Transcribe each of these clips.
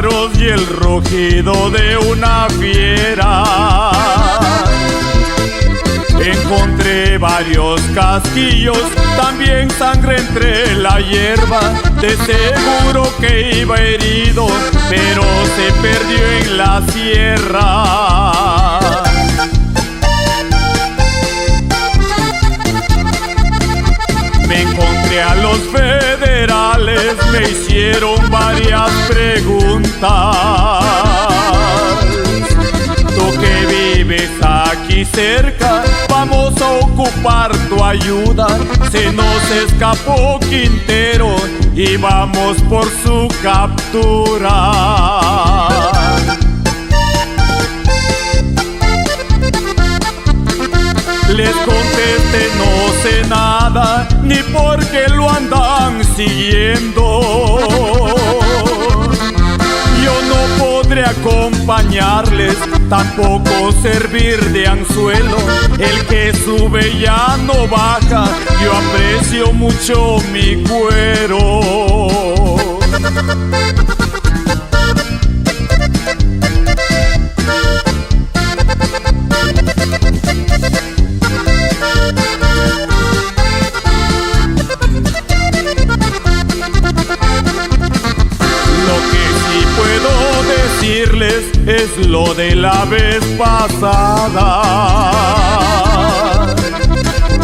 pájaros y el rugido de una fiera. Encontré varios casquillos, también sangre entre la hierba. De seguro que iba herido, pero se perdió en la sierra. Me encontré a los federales, me hicieron varias preguntas. Tú que vives aquí cerca, vamos a ocupar tu ayuda. Se nos escapó Quintero y vamos por su captura. Les contesté, no sé nada, ni por qué lo andan siguiendo. Yo no podré acompañarles, tampoco servir de anzuelo. El que sube ya no baja, yo aprecio mucho mi cuero. Es lo de la vez pasada.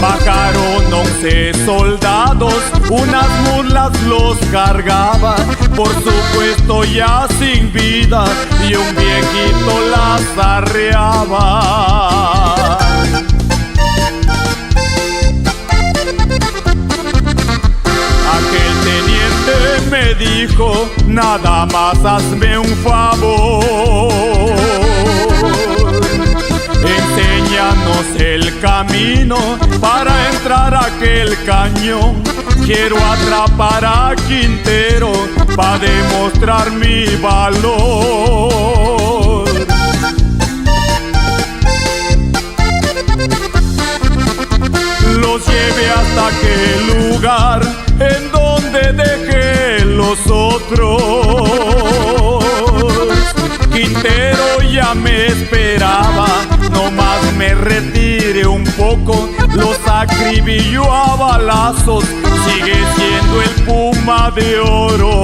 Bajaron 11 soldados, unas mulas los cargaban, por supuesto ya sin vida, y un viejito las arreaba. Aquel teniente me dijo, nada más hazme un favor, enséñanos el camino para entrar a aquel cañón. Quiero atrapar a Quintero para demostrar mi valor. Los llevé hasta aquel lugar en donde dejé los otros. Quintero ya me esperaba, nomás me retiré un poco, los acribilló a balazos, sigue siendo el Puma de Oro.